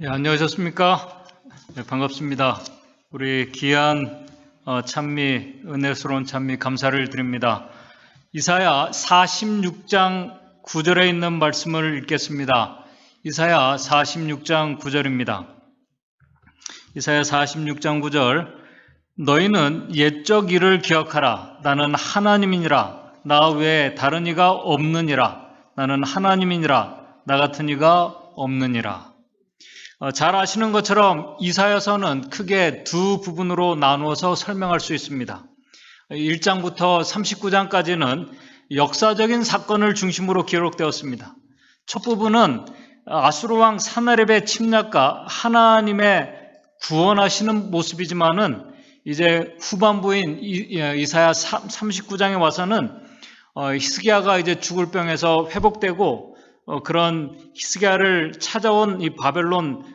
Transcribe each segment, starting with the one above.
안녕하셨습니까? 네, 반갑습니다. 우리 귀한 찬미, 은혜스러운 찬미 감사를 드립니다. 이사야 46장 9절에 있는 말씀을 읽겠습니다. 이사야 46장 9절입니다. 이사야 46장 9절 너희는 옛적 일을 기억하라. 나는 하나님이니라. 나 외에 다른 이가 없느니라. 나는 하나님이니라. 나 같은 이가 없느니라. 잘 아시는 것처럼 이사야서는 크게 두 부분으로 나누어서 설명할 수 있습니다. 1장부터 39장까지는 역사적인 사건을 중심으로 기록되었습니다. 첫 부분은 아수르 왕 사나립의 침략과 하나님의 구원하시는 모습이지만은 이제 후반부인 이사야 39장에 와서는 히스기야가 이제 죽을 병에서 회복되고 그런 히스기야를 찾아온 이 바벨론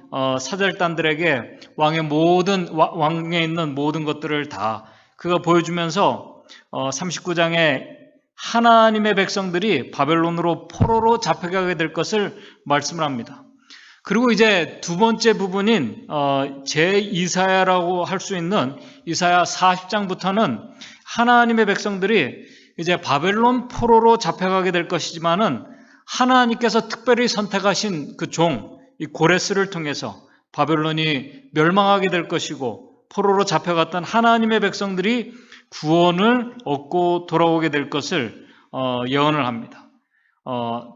사절단들에게 왕에 있는 모든 것들을 다 그가 보여주면서 39장에 하나님의 백성들이 바벨론으로 포로로 잡혀가게 될 것을 말씀을 합니다. 그리고 이제 두 번째 부분인 제2사야라고 할 수 있는 이사야 40장부터는 하나님의 백성들이 이제 바벨론 포로로 잡혀가게 될 것이지만은 하나님께서 특별히 선택하신 그 종, 이 고레스를 통해서 바벨론이 멸망하게 될 것이고 포로로 잡혀갔던 하나님의 백성들이 구원을 얻고 돌아오게 될 것을 예언을 합니다.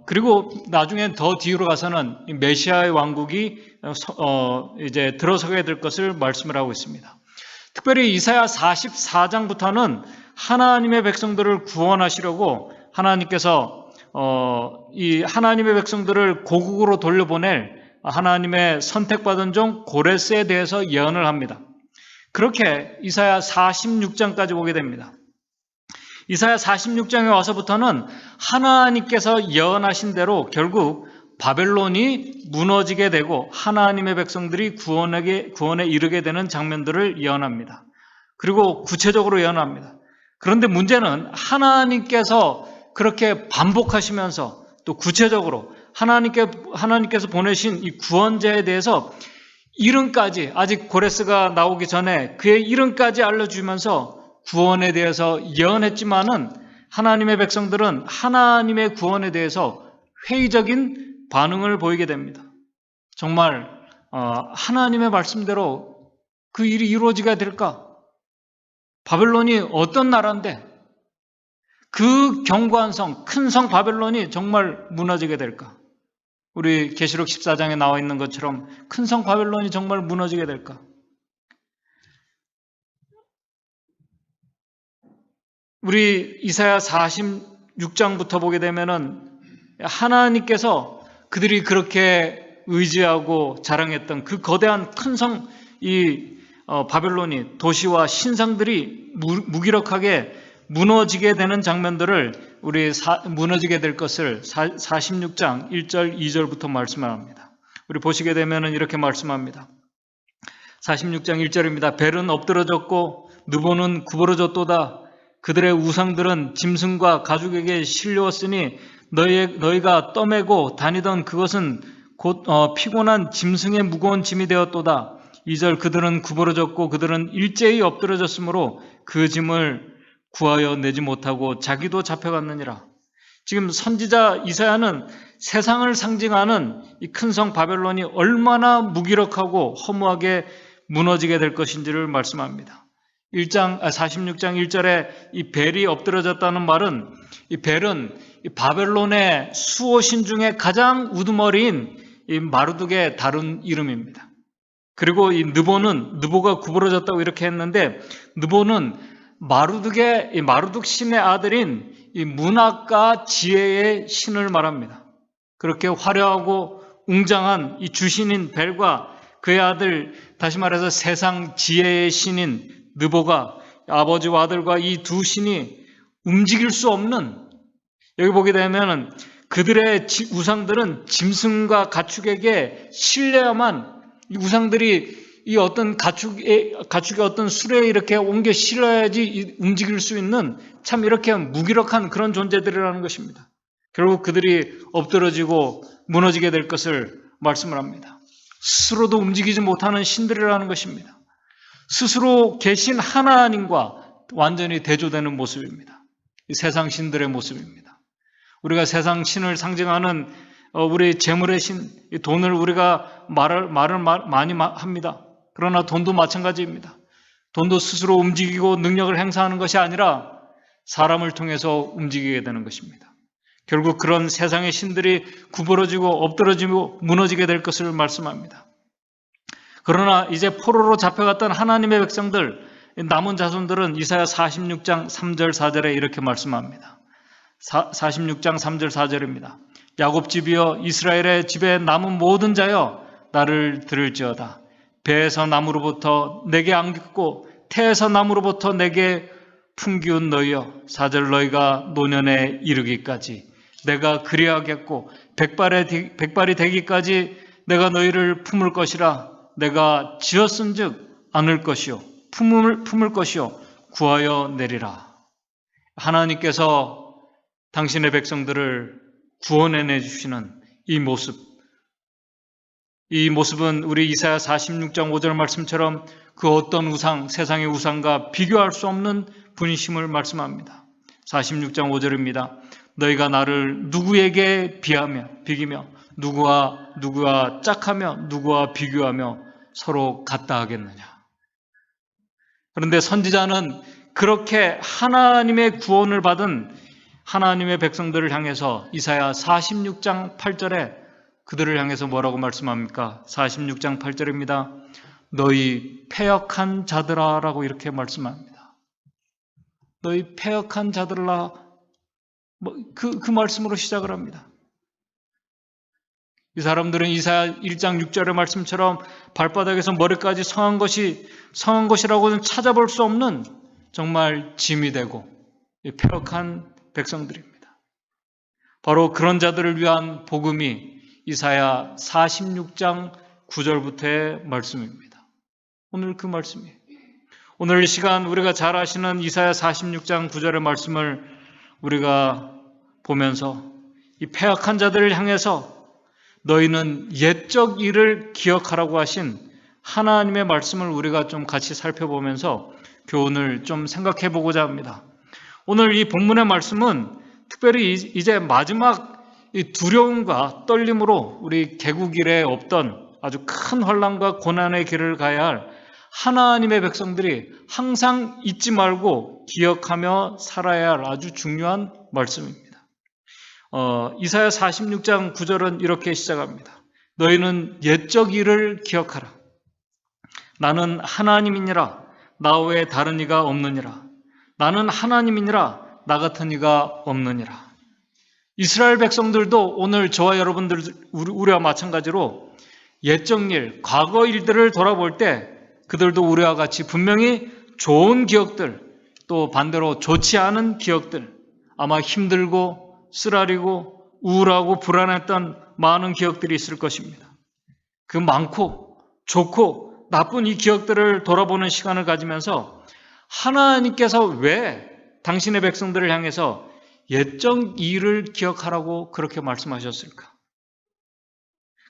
그리고 나중엔 더 뒤로 가서는 메시아의 왕국이 이제 들어서게 될 것을 말씀을 하고 있습니다. 특별히 이사야 44장부터는 하나님의 백성들을 구원하시려고 하나님께서 이 하나님의 백성들을 고국으로 돌려보낼 하나님의 선택받은 종 고레스에 대해서 예언을 합니다. 그렇게 이사야 46장까지 오게 됩니다. 이사야 46장에 와서부터는 하나님께서 예언하신 대로 결국 바벨론이 무너지게 되고 하나님의 백성들이 구원에 이르게 되는 장면들을 예언합니다. 그리고 구체적으로 예언합니다. 그런데 문제는 하나님께서 그렇게 반복하시면서 또 구체적으로 하나님께서 보내신 이 구원자에 대해서 이름까지 아직 고레스가 나오기 전에 그의 이름까지 알려주면서 구원에 대해서 예언했지만은 하나님의 백성들은 하나님의 구원에 대해서 회의적인 반응을 보이게 됩니다. 정말 하나님의 말씀대로 그 일이 이루어지게 될까? 바벨론이 어떤 나라인데 그 견고한 성, 큰 성 바벨론이 정말 무너지게 될까? 우리 계시록 14장에 나와 있는 것처럼 큰 성 바벨론이 정말 무너지게 될까? 우리 이사야 46장부터 보게 되면은 하나님께서 그들이 그렇게 의지하고 자랑했던 그 거대한 큰 성, 바벨론이 도시와 신상들이 무기력하게 무너지게 되는 장면들을 무너지게 될 것을 46장 1절 2절부터 말씀합니다. 우리 보시게 되면은 이렇게 말씀합니다. 46장 1절입니다. 벨은 엎드러졌고 느보는 구부러졌도다. 그들의 우상들은 짐승과 가죽에게 실려왔으니 너희가 떠매고 다니던 그것은 곧 피곤한 짐승의 무거운 짐이 되었도다. 2절 그들은 구부러졌고 그들은 일제히 엎드러졌으므로 그 짐을 구하여 내지 못하고 자기도 잡혀갔느니라. 지금 선지자 이사야는 세상을 상징하는 이 큰 성 바벨론이 얼마나 무기력하고 허무하게 무너지게 될 것인지를 말씀합니다. 46장 1절에 이 벨이 엎드러졌다는 말은 이 벨은 이 바벨론의 수호신 중에 가장 우두머리인 이 마르둑의 다른 이름입니다. 그리고 이 느보가 구부러졌다고 이렇게 했는데 느보는 마르둑 신의 아들인 이 문학과 지혜의 신을 말합니다. 그렇게 화려하고 웅장한 이 주신인 벨과 그의 아들, 다시 말해서 세상 지혜의 신인 느보가 아버지와 아들과 이 두 신이 움직일 수 없는, 여기 보게 되면 그들의 우상들은 짐승과 가축에게 실려야만 이 우상들이 이 어떤 가축의 어떤 수레에 이렇게 옮겨 실어야지 움직일 수 있는 참 이렇게 무기력한 그런 존재들이라는 것입니다. 결국 그들이 엎드러지고 무너지게 될 것을 말씀을 합니다. 스스로도 움직이지 못하는 신들이라는 것입니다. 스스로 계신 하나님과 완전히 대조되는 모습입니다. 이 세상 신들의 모습입니다. 우리가 세상 신을 상징하는 우리 재물의 신, 이 돈을 우리가 말을 많이 합니다. 그러나 돈도 마찬가지입니다. 돈도 스스로 움직이고 능력을 행사하는 것이 아니라 사람을 통해서 움직이게 되는 것입니다. 결국 그런 세상의 신들이 구부러지고 엎드러지고 무너지게 될 것을 말씀합니다. 그러나 이제 포로로 잡혀갔던 하나님의 백성들, 남은 자손들은 이사야 46장 3절 4절에 이렇게 말씀합니다. 46장 3절 4절입니다. 야곱 집이여 이스라엘의 집에 남은 모든 자여 나를 들을지어다. 배에서 나무로부터 내게 안겼고 태에서 나무로부터 내게 품기운 너희여 4절 너희가 노년에 이르기까지 내가 그리하겠고 백발이 되기까지 내가 너희를 품을 것이라. 내가 지었은즉 안을 것이요 품을 것이요 구하여 내리라. 하나님께서 당신의 백성들을 구원해내 주시는 이 모습은 우리 이사야 46장 5절 말씀처럼 그 어떤 우상, 세상의 우상과 비교할 수 없는 분이심을 말씀합니다. 46장 5절입니다. 너희가 나를 누구에게 비기며 누구와 짝하며 누구와 비교하며 서로 같다 하겠느냐. 그런데 선지자는 그렇게 하나님의 구원을 받은 하나님의 백성들을 향해서 이사야 46장 8절에 그들을 향해서 뭐라고 말씀합니까? 46장 8절입니다. 너희 패역한 자들아 라고 이렇게 말씀합니다. 너희 패역한 자들아, 그 말씀으로 시작을 합니다. 이 사람들은 이사야 1장 6절의 말씀처럼 발바닥에서 머리까지 성한 것이라고는 찾아볼 수 없는 정말 짐이 되고 패역한 백성들입니다. 바로 그런 자들을 위한 복음이 이사야 46장 9절부터의 말씀입니다. 오늘 그 말씀이에요. 오늘 이 시간 우리가 잘 아시는 이사야 46장 9절의 말씀을 우리가 보면서 이 패역한 자들을 향해서 너희는 옛적 일을 기억하라고 하신 하나님의 말씀을 우리가 좀 같이 살펴보면서 교훈을 좀 생각해 보고자 합니다. 오늘 이 본문의 말씀은 특별히 이제 마지막 이 두려움과 떨림으로 우리 개국 이래 없던 아주 큰 환난과 고난의 길을 가야 할 하나님의 백성들이 항상 잊지 말고 기억하며 살아야 할 아주 중요한 말씀입니다. 이사야 46장 9절은 이렇게 시작합니다. 너희는 옛적 일을 기억하라. 나는 하나님이니라. 나 외에 다른 이가 없느니라. 나는 하나님이니라. 나 같은 이가 없느니라. 이스라엘 백성들도 오늘 저와 여러분들 우리와 마찬가지로 옛적 일, 과거 일들을 돌아볼 때 그들도 우리와 같이 분명히 좋은 기억들, 또 반대로 좋지 않은 기억들, 아마 힘들고 쓰라리고 우울하고 불안했던 많은 기억들이 있을 것입니다. 그 많고 좋고 나쁜 이 기억들을 돌아보는 시간을 가지면서 하나님께서 왜 당신의 백성들을 향해서 옛적 일을 기억하라고 그렇게 말씀하셨을까?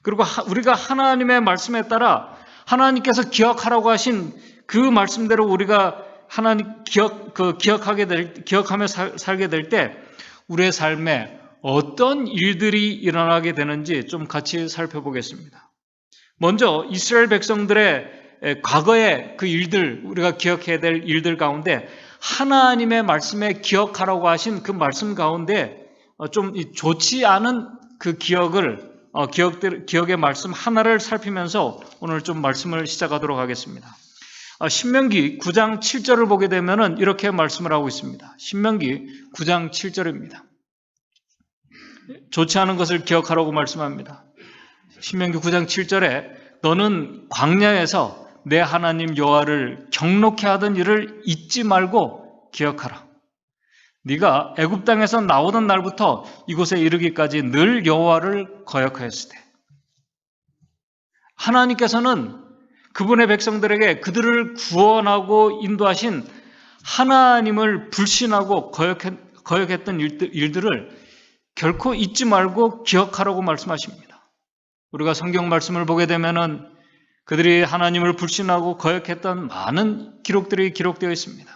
그리고 우리가 하나님의 말씀에 따라 하나님께서 기억하라고 하신 그 말씀대로 우리가 하나님 기억하며 살게 될 때 우리의 삶에 어떤 일들이 일어나게 되는지 좀 같이 살펴보겠습니다. 먼저 이스라엘 백성들의 과거의 그 일들, 우리가 기억해야 될 일들 가운데 하나님의 말씀에 기억하라고 하신 그 말씀 가운데 좀 좋지 않은 그 기억의 말씀 하나를 살피면서 오늘 좀 말씀을 시작하도록 하겠습니다. 신명기 9장 7절을 보게 되면 이렇게 말씀을 하고 있습니다. 신명기 9장 7절입니다. 좋지 않은 것을 기억하라고 말씀합니다. 신명기 9장 7절에 너는 광야에서 내 하나님 여호와를 경록해 하던 일을 잊지 말고 기억하라. 네가 애굽 땅에서 나오던 날부터 이곳에 이르기까지 늘 여호와를 거역하였을 때 하나님께서는 그분의 백성들에게 그들을 구원하고 인도하신 하나님을 불신하고 거역했던 일들을 결코 잊지 말고 기억하라고 말씀하십니다. 우리가 성경 말씀을 보게 되면은 그들이 하나님을 불신하고 거역했던 많은 기록들이 기록되어 있습니다.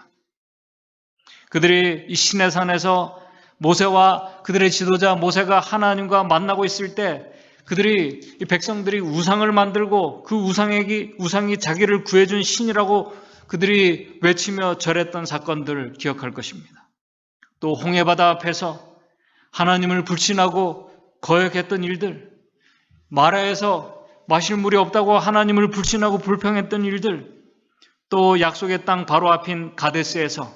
그들이 이 시내산에서 모세와 그들의 지도자 모세가 하나님과 만나고 있을 때 그들이 이 백성들이 우상을 만들고 그 우상이 자기를 구해준 신이라고 그들이 외치며 절했던 사건들을 기억할 것입니다. 또 홍해바다 앞에서 하나님을 불신하고 거역했던 일들, 마라에서 마실 물이 없다고 하나님을 불신하고 불평했던 일들, 또 약속의 땅 바로 앞인 가데스에서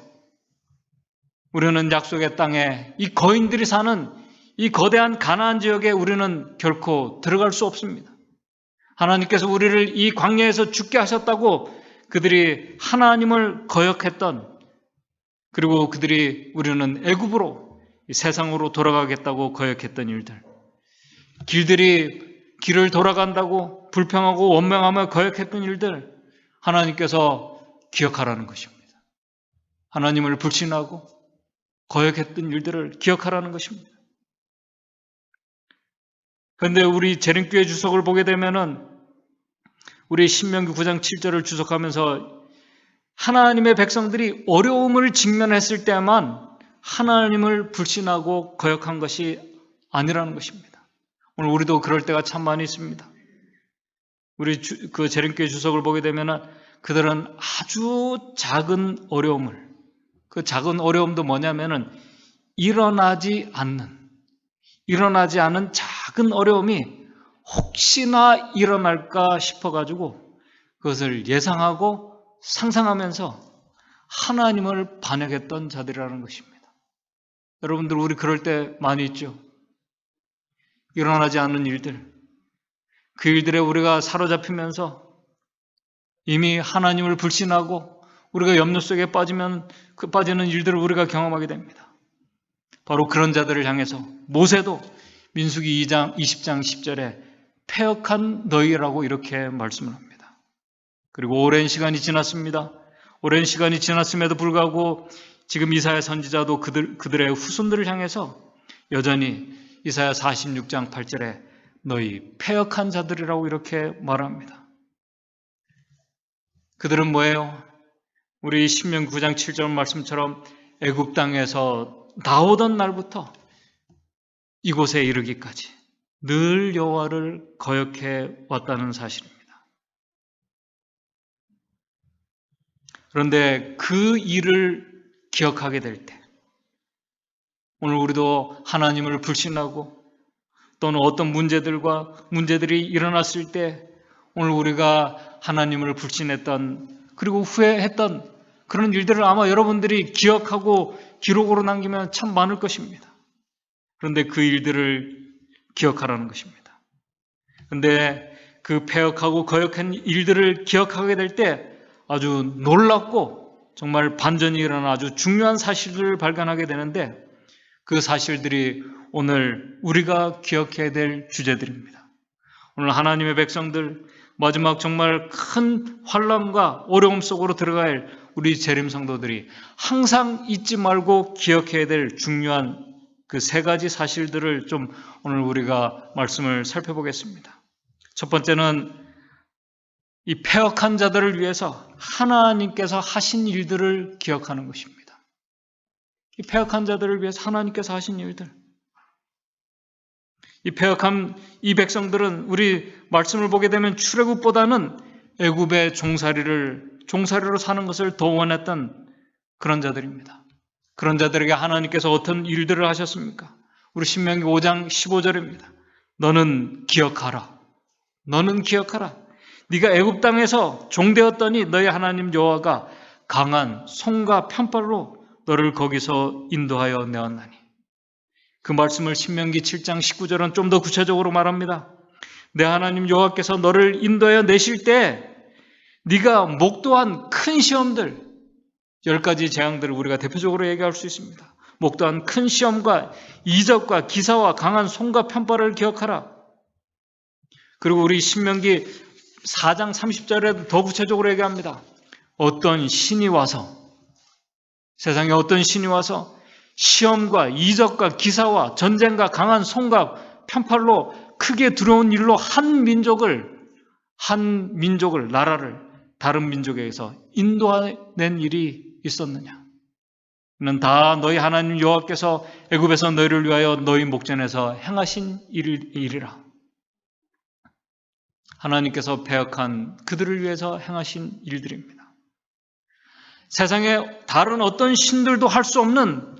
우리는 약속의 땅에 이 거인들이 사는 이 거대한 가나안 지역에 우리는 결코 들어갈 수 없습니다. 하나님께서 우리를 이 광야에서 죽게 하셨다고 그들이 하나님을 거역했던, 그리고 그들이 우리는 애굽으로 세상으로 돌아가겠다고 거역했던 일들, 길을 돌아간다고 불평하고 원망하며 거역했던 일들, 하나님께서 기억하라는 것입니다. 하나님을 불신하고 거역했던 일들을 기억하라는 것입니다. 그런데 우리 재림교회 주석을 보게 되면은 우리 신명기 9장 7절을 주석하면서 하나님의 백성들이 어려움을 직면했을 때만 하나님을 불신하고 거역한 것이 아니라는 것입니다. 오늘 우리도 그럴 때가 참 많이 있습니다. 우리 그 재림교회 주석을 보게 되면은 그들은 아주 작은 어려움을, 그 작은 어려움도 뭐냐면은 일어나지 않은 작은 어려움이 혹시나 일어날까 싶어가지고 그것을 예상하고 상상하면서 하나님을 반역했던 자들이라는 것입니다. 여러분들, 우리 그럴 때 많이 있죠. 일어나지 않는 일들, 그 일들에 우리가 사로잡히면서 이미 하나님을 불신하고 우리가 염려 속에 빠지는 일들을 우리가 경험하게 됩니다. 바로 그런 자들을 향해서 모세도 민수기 2장 20장 10절에 패역한 너희라고 이렇게 말씀을 합니다. 그리고 오랜 시간이 지났습니다. 오랜 시간이 지났음에도 불구하고 지금 이사야 선지자도 그들의 후손들을 향해서 여전히 이사야 46장 8절에 너희 패역한 자들이라고 이렇게 말합니다. 그들은 뭐예요? 우리 신명기 9장 7절 말씀처럼 애굽 땅에서 나오던 날부터 이곳에 이르기까지 늘 여호와를 거역해 왔다는 사실입니다. 그런데 그 일을 기억하게 될 때, 오늘 우리도 하나님을 불신하고 또는 어떤 문제들이 일어났을 때 오늘 우리가 하나님을 불신했던, 그리고 후회했던 그런 일들을 아마 여러분들이 기억하고 기록으로 남기면 참 많을 것입니다. 그런데 그 일들을 기억하라는 것입니다. 그런데 그 패역하고 거역한 일들을 기억하게 될 때 아주 놀랍고 정말 반전이 일어나는 아주 중요한 사실들을 발견하게 되는데, 그 사실들이 오늘 우리가 기억해야 될 주제들입니다. 오늘 하나님의 백성들, 마지막 정말 큰 환난과 어려움 속으로 들어갈 우리 재림 성도들이 항상 잊지 말고 기억해야 될 중요한 그 세 가지 사실들을 좀 오늘 우리가 말씀을 살펴보겠습니다. 첫 번째는 이 패역한 자들을 위해서 하나님께서 하신 일들을 기억하는 것입니다. 이 패역한 자들을 위해서 하나님께서 하신 일들. 이 패역한 이 백성들은 우리 말씀을 보게 되면 출애굽보다는 애굽의 종살이로 사는 것을 더 원했던 그런 자들입니다. 그런 자들에게 하나님께서 어떤 일들을 하셨습니까? 우리 신명기 5장 15절입니다. 너는 기억하라. 네가 애굽 땅에서 종되었더니 너희 하나님 여호와가 강한 손과 편팔로 너를 거기서 인도하여 내었나니. 그 말씀을 신명기 7장 19절은 좀 더 구체적으로 말합니다. 내 하나님 여호와께서 너를 인도하여 내실 때 네가 목도한 큰 시험들, 10가지 재앙들을 우리가 대표적으로 얘기할 수 있습니다. 목도한 큰 시험과 이적과 기사와 강한 손과 편팔을 기억하라. 그리고 우리 신명기 4장 30절에도 더 구체적으로 얘기합니다. 세상에 어떤 신이 와서 시험과 이적과 기사와 전쟁과 강한 손과 편팔로 크게 두려운 일로 한 민족을 한 민족을, 나라를 다른 민족에게서 인도해낸 일이 있었느냐? 이는 다 너희 하나님 여호와께서 애굽에서 너희를 위하여 너희 목전에서 행하신 일이라. 하나님께서 배역한 그들을 위해서 행하신 일들입니다. 세상에 다른 어떤 신들도 할 수 없는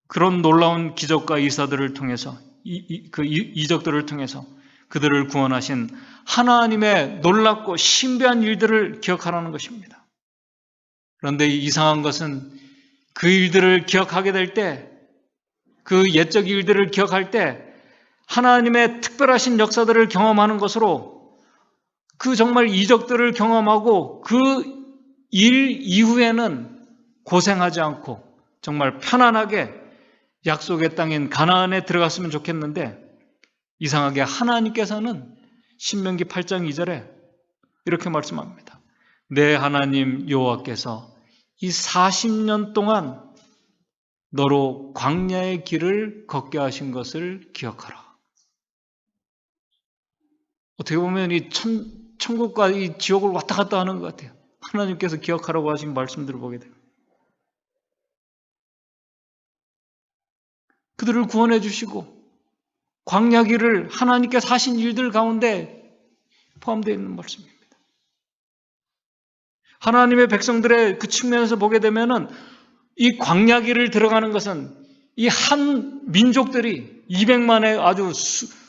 그런 놀라운 기적과 이사들을 통해서, 이적들을 통해서 그들을 구원하신 하나님의 놀랍고 신비한 일들을 기억하라는 것입니다. 그런데 이상한 것은 그 일들을 기억하게 될 때, 그 옛적 일들을 기억할 때 하나님의 특별하신 역사들을 경험하는 것으로 그 정말 이적들을 경험하고 그 일 이후에는 고생하지 않고 정말 편안하게 약속의 땅인 가나안에 들어갔으면 좋겠는데, 이상하게 하나님께서는 신명기 8장 2절에 이렇게 말씀합니다. 내 하나님 여호와께서 이 40년 동안 너로 광야의 길을 걷게 하신 것을 기억하라. 어떻게 보면 이 천국과 이 지옥을 왔다 갔다 하는 것 같아요. 하나님께서 기억하라고 하신 말씀들을 보게 됩니다. 그들을 구원해 주시고 광야 길을 하나님께서 하신 일들 가운데 포함되어 있는 말씀입니다. 하나님의 백성들의 그 측면에서 보게 되면은 이 광야 길을 들어가는 것은 이 한 민족들이 200만의 아주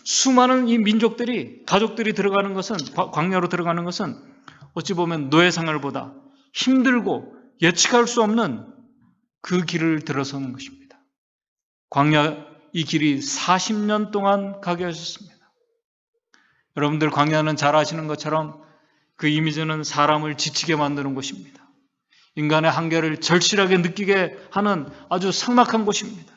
수많은 이 민족들이, 가족들이 들어가는 것은, 광야로 들어가는 것은 어찌 보면 노예 생활보다 힘들고 예측할 수 없는 그 길을 들어서는 것입니다. 광야 이 길이 40년 동안 가게 하셨습니다. 여러분들 광야는 잘 아시는 것처럼 그 이미지는 사람을 지치게 만드는 곳입니다. 인간의 한계를 절실하게 느끼게 하는 아주 삭막한 곳입니다.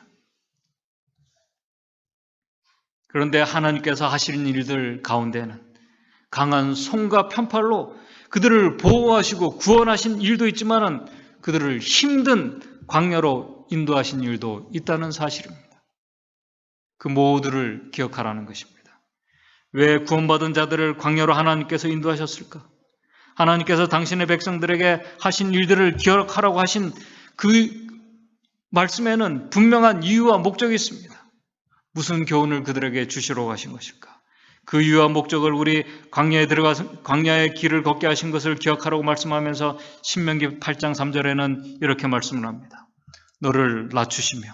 그런데 하나님께서 하시는 일들 가운데는 강한 손과 편팔로 그들을 보호하시고 구원하신 일도 있지만은 그들을 힘든 광야로 인도하신 일도 있다는 사실입니다. 그 모두를 기억하라는 것입니다. 왜 구원받은 자들을 광야로 하나님께서 인도하셨을까? 하나님께서 당신의 백성들에게 하신 일들을 기억하라고 하신 그 말씀에는 분명한 이유와 목적이 있습니다. 무슨 교훈을 그들에게 주시러 하신 것일까? 그 이유와 목적을 우리 광야에 들어가서 광야의 길을 걷게 하신 것을 기억하라고 말씀하면서 신명기 8장 3절에는 이렇게 말씀을 합니다. 너를 낮추시며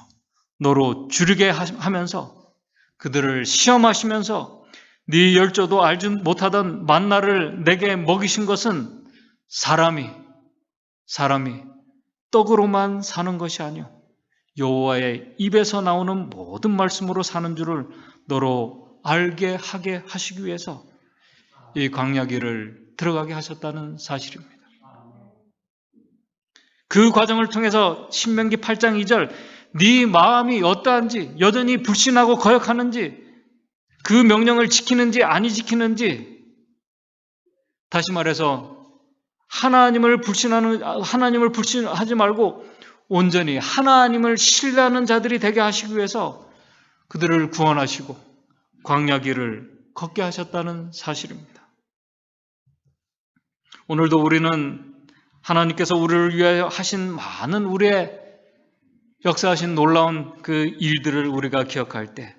너로 줄이게 하면서 그들을 시험하시면서 네 열조도 알지 못하던 만나를 내게 먹이신 것은 사람이 떡으로만 사는 것이 아니오 여호와의 입에서 나오는 모든 말씀으로 사는 줄을 너로 알게 하게 하시기 위해서 이 광야 길을 들어가게 하셨다는 사실입니다. 그 과정을 통해서 신명기 8장 2절 네 마음이 어떠한지, 여전히 불신하고 거역하는지, 그 명령을 지키는지 아니 지키는지, 다시 말해서 하나님을 불신하지 말고 온전히 하나님을 신뢰하는 자들이 되게 하시기 위해서 그들을 구원하시고 광야 길을 걷게 하셨다는 사실입니다. 오늘도 우리는 하나님께서 우리를 위하여 하신 많은 우리의 역사하신 놀라운 그 일들을 우리가 기억할 때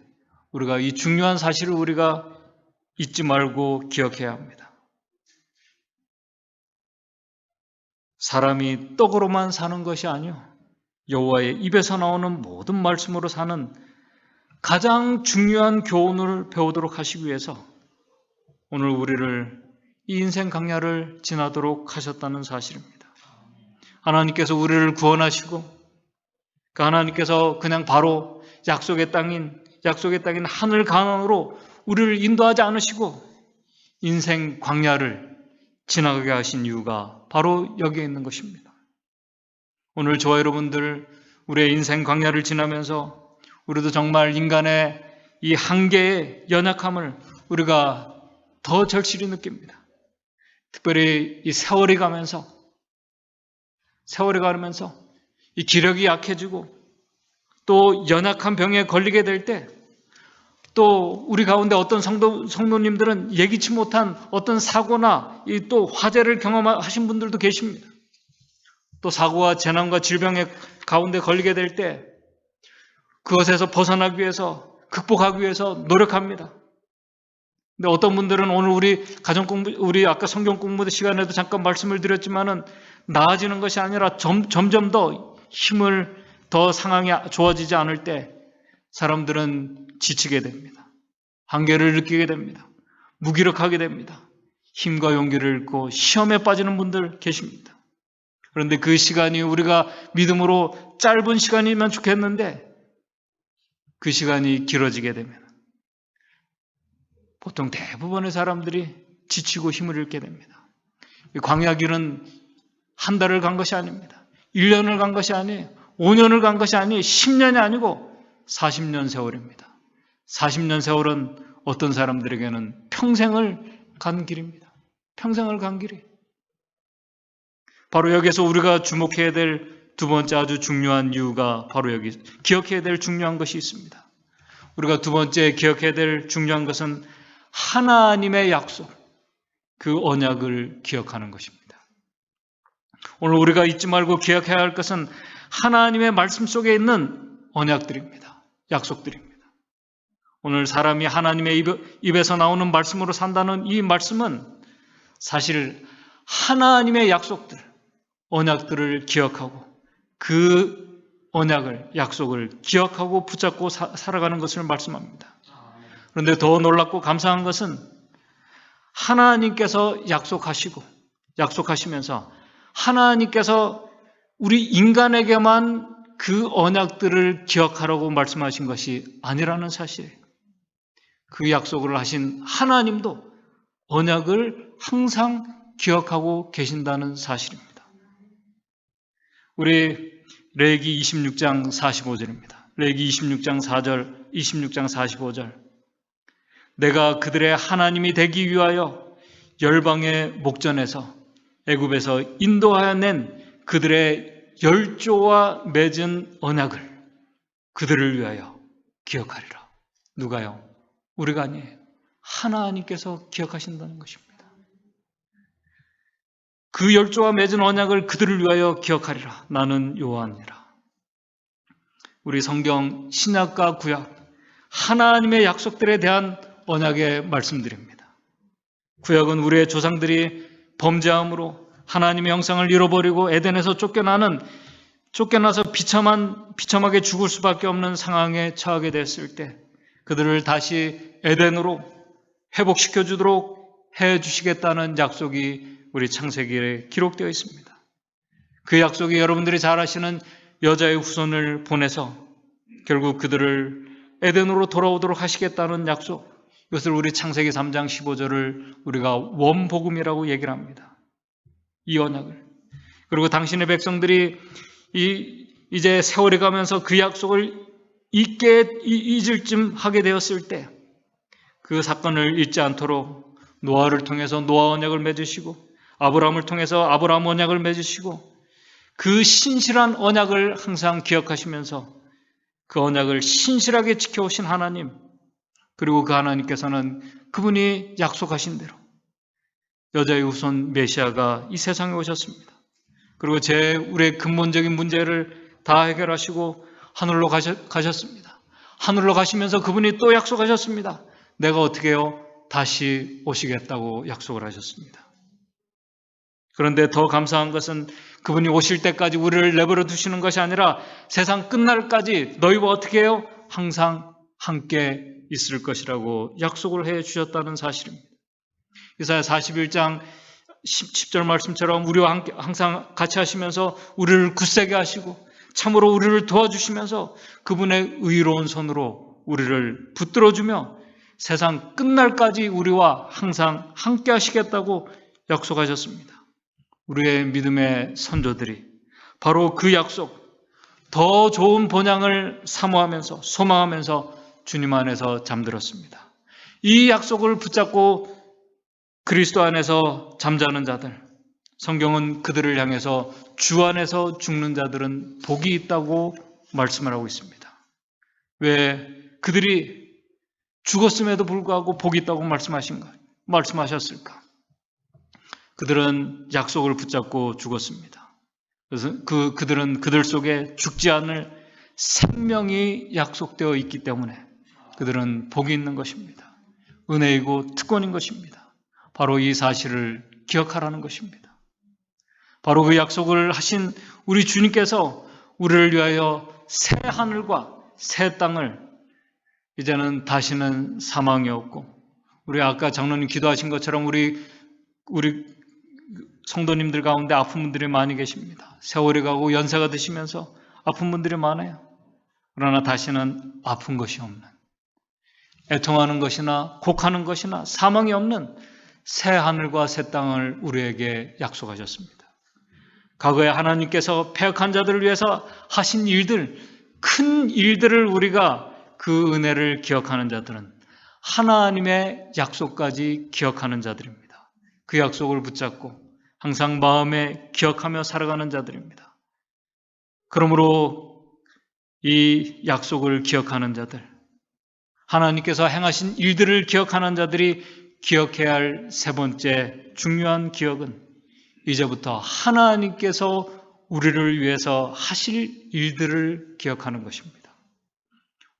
우리가 이 중요한 사실을 우리가 잊지 말고 기억해야 합니다. 사람이 떡으로만 사는 것이 아니요 여호와의 입에서 나오는 모든 말씀으로 사는 가장 중요한 교훈을 배우도록 하시기 위해서 오늘 우리를 이 인생 강야를 지나도록 하셨다는 사실입니다. 하나님께서 우리를 구원하시고 그 하나님께서 그냥 바로 약속의 땅인 하늘 가나안으로 우리를 인도하지 않으시고 인생 광야를 지나가게 하신 이유가 바로 여기에 있는 것입니다. 오늘 저와 여러분들 우리의 인생 광야를 지나면서 우리도 정말 인간의 이 한계의 연약함을 우리가 더 절실히 느낍니다. 특별히 이 세월이 가면서 이 기력이 약해지고 또 연약한 병에 걸리게 될 때 또 우리 가운데 어떤 성도님들은 예기치 못한 어떤 사고나 또 화재를 경험하신 분들도 계십니다. 또 사고와 재난과 질병의 가운데 걸리게 될 때 그것에서 벗어나기 위해서, 극복하기 위해서 노력합니다. 근데 어떤 분들은 오늘 우리 아까 성경 공부 시간에도 잠깐 말씀을 드렸지만은 나아지는 것이 아니라 점점 더 힘을 더 상황이 좋아지지 않을 때 사람들은 지치게 됩니다. 한계를 느끼게 됩니다. 무기력하게 됩니다. 힘과 용기를 잃고 시험에 빠지는 분들 계십니다. 그런데 그 시간이 우리가 믿음으로 짧은 시간이면 좋겠는데 그 시간이 길어지게 되면 보통 대부분의 사람들이 지치고 힘을 잃게 됩니다. 광야길은 한 달을 간 것이 아닙니다. 1년을 간 것이 아니에요. 5년을 간 것이 아니에요. 10년이 아니고 40년 세월입니다. 40년 세월은 어떤 사람들에게는 평생을 간 길입니다. 평생을 간 길이. 바로 여기서 우리가 주목해야 될 두 번째 아주 중요한 이유가 바로 여기 기억해야 될 중요한 것이 있습니다. 우리가 두 번째 기억해야 될 중요한 것은 하나님의 약속, 그 언약을 기억하는 것입니다. 오늘 우리가 잊지 말고 기억해야 할 것은 하나님의 말씀 속에 있는 언약들입니다. 약속들입니다. 오늘 사람이 하나님의 입에서 나오는 말씀으로 산다는 이 말씀은 사실 하나님의 약속들, 언약들을 기억하고 그 언약을, 약속을 기억하고 붙잡고 살아가는 것을 말씀합니다. 그런데 더 놀랍고 감사한 것은 하나님께서 약속하시면서 하나님께서 우리 인간에게만 그 언약들을 기억하라고 말씀하신 것이 아니라는 사실. 그 약속을 하신 하나님도 언약을 항상 기억하고 계신다는 사실입니다. 우리 레위기 26장 45절입니다. 레위기 26장 4절, 26장 45절. 내가 그들의 하나님이 되기 위하여 열방의 목전에서 애굽에서 인도하여 낸 그들의 열조와 맺은 언약을 그들을 위하여 기억하리라. 누가요? 우리가 아니에요. 하나님께서 기억하신다는 것입니다. 그 열조와 맺은 언약을 그들을 위하여 기억하리라. 나는 여호와니라. 우리 성경 신약과 구약 하나님의 약속들에 대한 언약의 말씀드립니다. 구약은 우리의 조상들이 범죄함으로 하나님의 형상을 잃어버리고 에덴에서 쫓겨나서 비참하게 죽을 수밖에 없는 상황에 처하게 됐을 때 그들을 다시 에덴으로 회복시켜 주도록 해 주시겠다는 약속이 우리 창세기에 기록되어 있습니다. 그 약속이 여러분들이 잘 아시는 여자의 후손을 보내서 결국 그들을 에덴으로 돌아오도록 하시겠다는 약속, 이것을 우리 창세기 3장 15절을 우리가 원복음이라고 얘기를 합니다. 이 언약을. 그리고 당신의 백성들이 이제 세월이 가면서 그 약속을 잊을 쯤 하게 되었을 때 그 사건을 잊지 않도록 노아를 통해서 노아 언약을 맺으시고 아브라함을 통해서 아브라함 언약을 맺으시고 그 신실한 언약을 항상 기억하시면서 그 언약을 신실하게 지켜오신 하나님, 그리고 그 하나님께서는 그분이 약속하신 대로 여자의 후손 메시아가 이 세상에 오셨습니다. 그리고 우리의 근본적인 문제를 다 해결하시고 하늘로 가셨습니다. 하늘로 가시면서 그분이 또 약속하셨습니다. 내가 어떻게 해요? 다시 오시겠다고 약속을 하셨습니다. 그런데 더 감사한 것은 그분이 오실 때까지 우리를 내버려 두시는 것이 아니라 세상 끝날까지 너희와 어떻게 해요? 항상 함께 있을 것이라고 약속을 해 주셨다는 사실입니다. 이사야 41장 10절 말씀처럼 우리와 함께 항상 같이 하시면서 우리를 굳세게 하시고 참으로 우리를 도와주시면서 그분의 의로운 손으로 우리를 붙들어주며 세상 끝날까지 우리와 항상 함께 하시겠다고 약속하셨습니다. 우리의 믿음의 선조들이 바로 그 약속, 더 좋은 본향을 사모하면서 소망하면서 주님 안에서 잠들었습니다. 이 약속을 붙잡고 그리스도 안에서 잠자는 자들, 성경은 그들을 향해서 주 안에서 죽는 자들은 복이 있다고 말씀을 하고 있습니다. 왜? 그들이 죽었음에도 불구하고 복이 있다고 말씀하셨을까? 그들은 약속을 붙잡고 죽었습니다. 그래서 그들은 그들 속에 죽지 않을 생명이 약속되어 있기 때문에 그들은 복이 있는 것입니다. 은혜이고 특권인 것입니다. 바로 이 사실을 기억하라는 것입니다. 바로 그 약속을 하신 우리 주님께서 우리를 위하여 새 하늘과 새 땅을, 이제는 다시는 사망이 없고, 우리 아까 장로님 기도하신 것처럼 우리 성도님들 가운데 아픈 분들이 많이 계십니다. 세월이 가고 연세가 드시면서 아픈 분들이 많아요. 그러나 다시는 아픈 것이 없는, 애통하는 것이나 곡하는 것이나 사망이 없는 새 하늘과 새 땅을 우리에게 약속하셨습니다. 과거에 하나님께서 패역한 자들을 위해서 하신 일들, 큰 일들을 우리가 그 은혜를 기억하는 자들은 하나님의 약속까지 기억하는 자들입니다. 그 약속을 붙잡고 항상 마음에 기억하며 살아가는 자들입니다. 그러므로 이 약속을 기억하는 자들, 하나님께서 행하신 일들을 기억하는 자들이 기억해야 할 세 번째 중요한 기억은 이제부터 하나님께서 우리를 위해서 하실 일들을 기억하는 것입니다.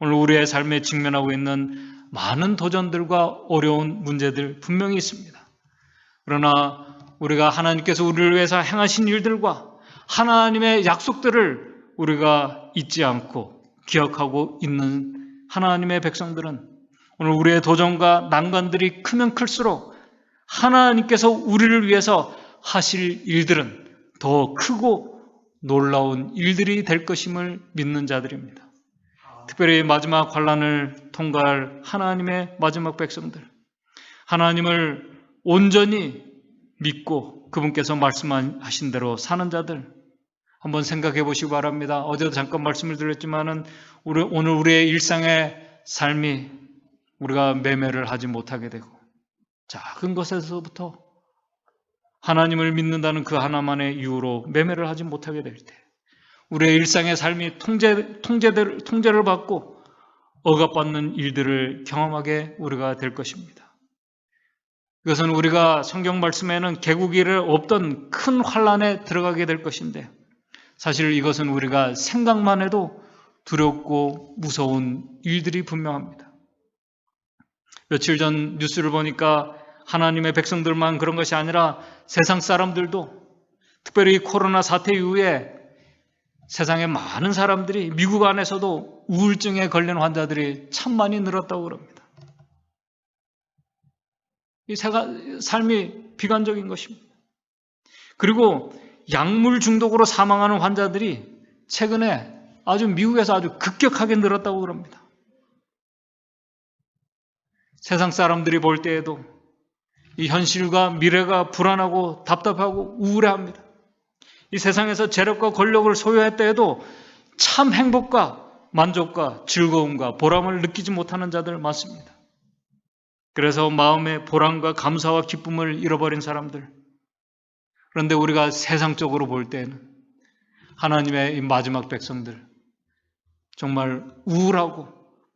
오늘 우리의 삶에 직면하고 있는 많은 도전들과 어려운 문제들 분명히 있습니다. 그러나 우리가 하나님께서 우리를 위해서 행하신 일들과 하나님의 약속들을 우리가 잊지 않고 기억하고 있는 하나님의 백성들은 오늘 우리의 도전과 난관들이 크면 클수록 하나님께서 우리를 위해서 하실 일들은 더 크고 놀라운 일들이 될 것임을 믿는 자들입니다. 특별히 마지막 환난을 통과할 하나님의 마지막 백성들, 하나님을 온전히 믿고 그분께서 말씀하신 대로 사는 자들, 한번 생각해 보시기 바랍니다. 어제도 잠깐 말씀을 드렸지만은 오늘 우리의 일상의 삶이 우리가 매매를 하지 못하게 되고 작은 것에서부터 하나님을 믿는다는 그 하나만의 이유로 매매를 하지 못하게 될 때 우리의 일상의 삶이 통제를 받고 억압받는 일들을 경험하게 우리가 될 것입니다. 이것은 우리가 성경 말씀에는 개국일에 없던 큰 환난에 들어가게 될 것인데 사실 이것은 우리가 생각만 해도 두렵고 무서운 일들이 분명합니다. 며칠 전 뉴스를 보니까 하나님의 백성들만 그런 것이 아니라 세상 사람들도 특별히 코로나 사태 이후에 세상에 많은 사람들이 미국 안에서도 우울증에 걸린 환자들이 참 많이 늘었다고 그럽니다. 이 삶이 비관적인 것입니다. 그리고 약물 중독으로 사망하는 환자들이 최근에 미국에서 아주 급격하게 늘었다고 그럽니다. 세상 사람들이 볼 때에도 이 현실과 미래가 불안하고 답답하고 우울해합니다. 이 세상에서 재력과 권력을 소유했다 해도 참 행복과 만족과 즐거움과 보람을 느끼지 못하는 자들 많습니다. 그래서 마음의 보람과 감사와 기쁨을 잃어버린 사람들. 그런데 우리가 세상적으로 볼 때는 하나님의 이 마지막 백성들, 정말 우울하고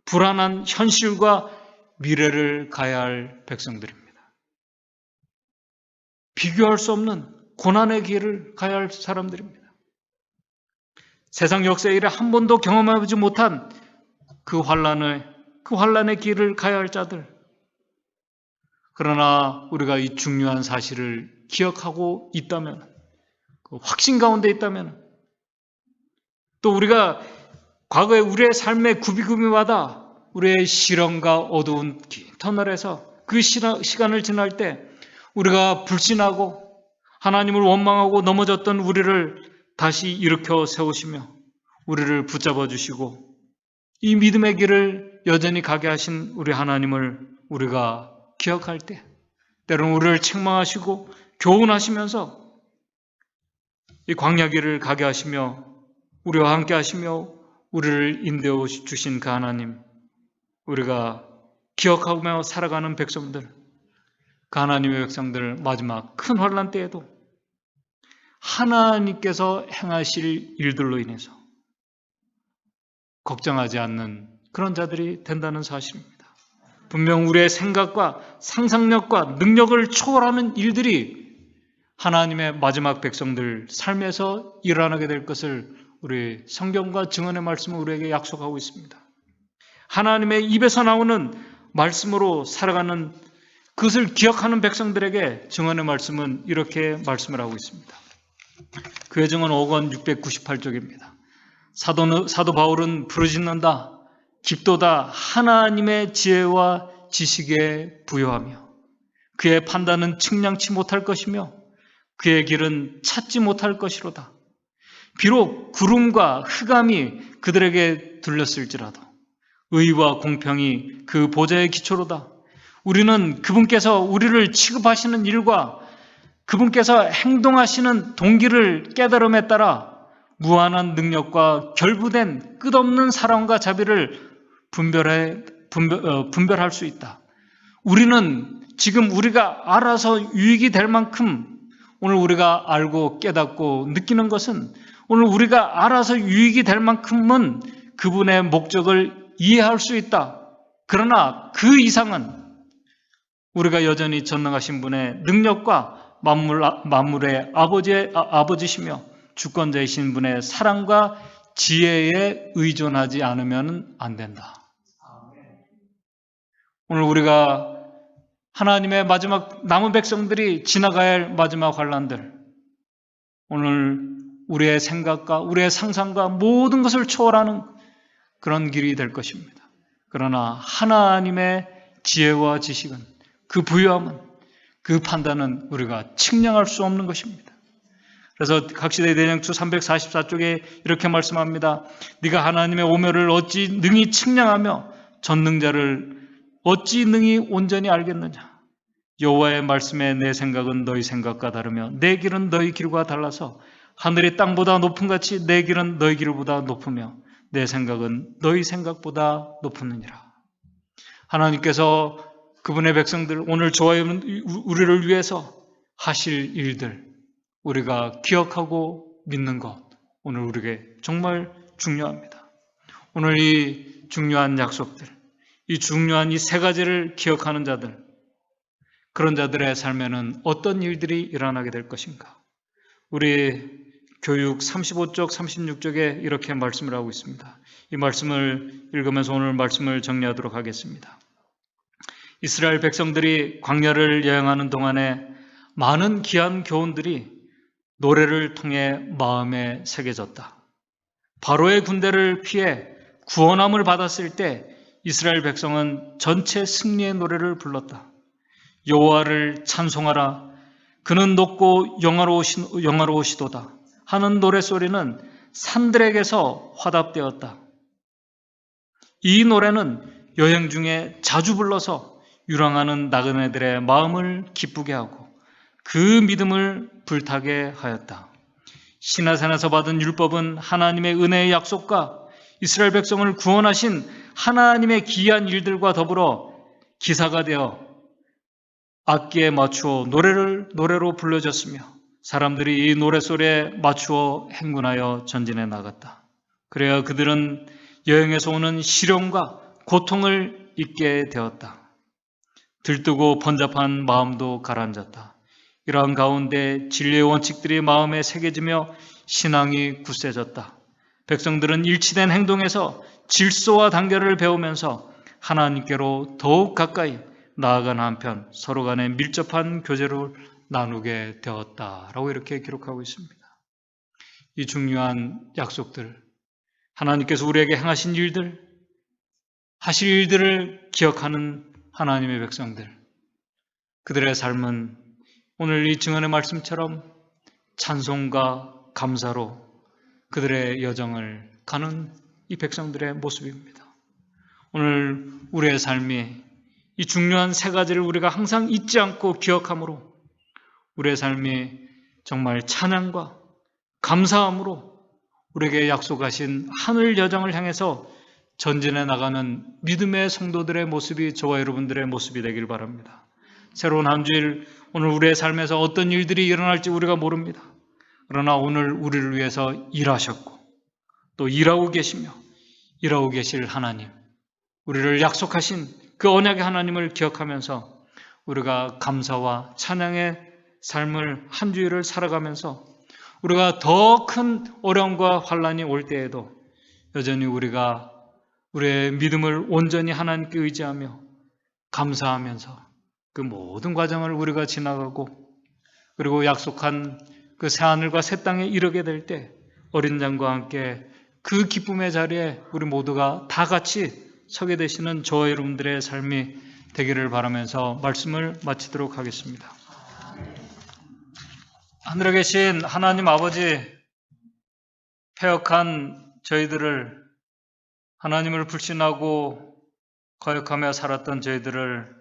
불안한 현실과 미래를 가야 할 백성들입니다. 비교할 수 없는 고난의 길을 가야 할 사람들입니다. 세상 역사 이래 한 번도 경험하지 못한 그 환난의 길을 가야 할 자들. 그러나 우리가 이 중요한 사실을 기억하고 있다면, 그 확신 가운데 있다면, 또 우리가 과거에 우리의 삶의 구비구비마다 우리의 시련과 어두운 긴 터널에서 그 시간을 지날 때 우리가 불신하고 하나님을 원망하고 넘어졌던 우리를 다시 일으켜 세우시며 우리를 붙잡아 주시고 이 믿음의 길을 여전히 가게 하신 우리 하나님을 우리가 기억할 때 때로는 우리를 책망하시고 교훈하시면서 이 광야길을 가게 하시며 우리와 함께 하시며 우리를 인도해 주신 그 하나님, 우리가 기억하며 살아가는 백성들, 그 하나님의 백성들 마지막 큰 환난 때에도 하나님께서 행하실 일들로 인해서 걱정하지 않는 그런 자들이 된다는 사실입니다. 분명 우리의 생각과 상상력과 능력을 초월하는 일들이 하나님의 마지막 백성들 삶에서 일어나게 될 것을 우리 성경과 증언의 말씀은 우리에게 약속하고 있습니다. 하나님의 입에서 나오는 말씀으로 살아가는 그것을 기억하는 백성들에게 증언의 말씀은 이렇게 말씀을 하고 있습니다. 그의 증언 5권 698쪽입니다. 사도 바울은 부르짖는다. 깊도다 하나님의 지혜와 지식에 부여하며 그의 판단은 측량치 못할 것이며 그의 길은 찾지 못할 것이로다. 비록 구름과 흑암이 그들에게 들렸을지라도 의와 공평이 그 보좌의 기초로다. 우리는 그분께서 우리를 취급하시는 일과 그분께서 행동하시는 동기를 깨달음에 따라 무한한 능력과 결부된 끝없는 사랑과 자비를 분별할 수 있다. 우리는 지금 우리가 알아서 유익이 될 만큼 오늘 우리가 알고 깨닫고 느끼는 것은 오늘 우리가 알아서 유익이 될 만큼은 그분의 목적을 이해할 수 있다. 그러나 그 이상은 우리가 여전히 전능하신 분의 능력과 만물의 아버지시며 주권자이신 분의 사랑과 지혜에 의존하지 않으면 안 된다. 오늘 우리가 하나님의 마지막 남은 백성들이 지나가야 할 마지막 환난들, 오늘 우리의 생각과 우리의 상상과 모든 것을 초월하는 그런 길이 될 것입니다. 그러나 하나님의 지혜와 지식은, 그 부유함은, 그 판단은 우리가 측량할 수 없는 것입니다. 그래서 각시대 대장주 344쪽에 이렇게 말씀합니다. 네가 하나님의 오묘를 어찌 능히 측량하며 전능자를 어찌 능히 온전히 알겠느냐. 여호와의 말씀에 내 생각은 너희 생각과 다르며 내 길은 너희 길과 달라서 하늘이 땅보다 높은 같이 내 길은 너희 길보다 높으며 내 생각은 너희 생각보다 높으느니라. 하나님께서 그분의 백성들, 오늘 저와 우리를 위해서 하실 일들, 우리가 기억하고 믿는 것, 오늘 우리에게 정말 중요합니다. 오늘 이 중요한 약속들, 이 중요한 이 세 가지를 기억하는 자들, 그런 자들의 삶에는 어떤 일들이 일어나게 될 것인가? 우리 교육 35쪽, 36쪽에 이렇게 말씀을 하고 있습니다. 이 말씀을 읽으면서 오늘 말씀을 정리하도록 하겠습니다. 이스라엘 백성들이 광야를 여행하는 동안에 많은 귀한 교훈들이 노래를 통해 마음에 새겨졌다. 바로의 군대를 피해 구원함을 받았을 때 이스라엘 백성은 전체 승리의 노래를 불렀다. 여호와를 찬송하라. 그는 높고 영화로우시도다 하는 노래소리는 산들에게서 화답되었다. 이 노래는 여행 중에 자주 불러서 유랑하는 나그네들의 마음을 기쁘게 하고 그 믿음을 불타게 하였다. 시나산에서 받은 율법은 하나님의 은혜의 약속과 이스라엘 백성을 구원하신 하나님의 기이한 일들과 더불어 기사가 되어 악기에 맞추어 노래로 불려졌으며 사람들이 이 노래소리에 맞추어 행군하여 전진해 나갔다. 그래야 그들은 여행에서 오는 시련과 고통을 잊게 되었다. 들뜨고 번잡한 마음도 가라앉았다. 이러한 가운데 진리의 원칙들이 마음에 새겨지며 신앙이 굳세졌다. 백성들은 일치된 행동에서 질서와 단결을 배우면서 하나님께로 더욱 가까이 나아가는 한편 서로 간에 밀접한 교제를 나누게 되었다라고 이렇게 기록하고 있습니다. 이 중요한 약속들, 하나님께서 우리에게 행하신 일들, 하실 일들을 기억하는 하나님의 백성들, 그들의 삶은 오늘 이 증언의 말씀처럼 찬송과 감사로 그들의 여정을 가는 이 백성들의 모습입니다. 오늘 우리의 삶이 이 중요한 세 가지를 우리가 항상 잊지 않고 기억함으로 우리의 삶이 정말 찬양과 감사함으로 우리에게 약속하신 하늘 여정을 향해서 전진해 나가는 믿음의 성도들의 모습이 저와 여러분들의 모습이 되길 바랍니다. 새로운 한 주일, 오늘 우리의 삶에서 어떤 일들이 일어날지 우리가 모릅니다. 그러나 오늘 우리를 위해서 일하셨고 또 일하고 계시며 일하고 계실 하나님, 우리를 약속하신 그 언약의 하나님을 기억하면서 우리가 감사와 찬양의 삶을 한 주일을 살아가면서 우리가 더 큰 어려움과 환란이 올 때에도 여전히 우리가 우리의 믿음을 온전히 하나님께 의지하며 감사하면서 그 모든 과정을 우리가 지나가고 그리고 약속한 그 새하늘과 새 땅에 이르게 될 때 어린 양과 함께 그 기쁨의 자리에 우리 모두가 다 같이 서게 되시는 저와 여러분들의 삶이 되기를 바라면서 말씀을 마치도록 하겠습니다. 하늘에 계신 하나님 아버지, 패역한 저희들을, 하나님을 불신하고 거역하며 살았던 저희들을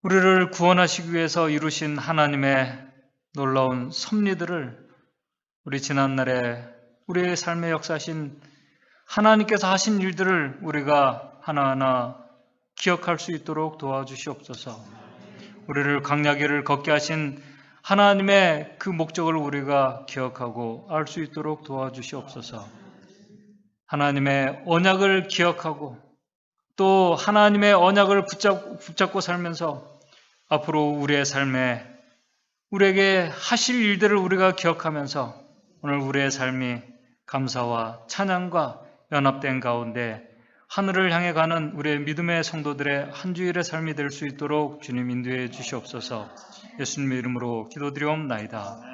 우리를 구원하시기 위해서 이루신 하나님의 놀라운 섭리들을 우리 지난날에 우리의 삶에 역사하신 하나님께서 하신 일들을 우리가 하나하나 기억할 수 있도록 도와주시옵소서. 우리를 광야길을 걷게 하신 하나님의 그 목적을 우리가 기억하고 알 수 있도록 도와주시옵소서. 하나님의 언약을 기억하고 또 하나님의 언약을 붙잡고 살면서 앞으로 우리의 삶에 우리에게 하실 일들을 우리가 기억하면서 오늘 우리의 삶이 감사와 찬양과 연합된 가운데 하늘을 향해 가는 우리의 믿음의 성도들의 한 주일의 삶이 될 수 있도록 주님 인도해 주시옵소서. 예수님의 이름으로 기도드리옵나이다.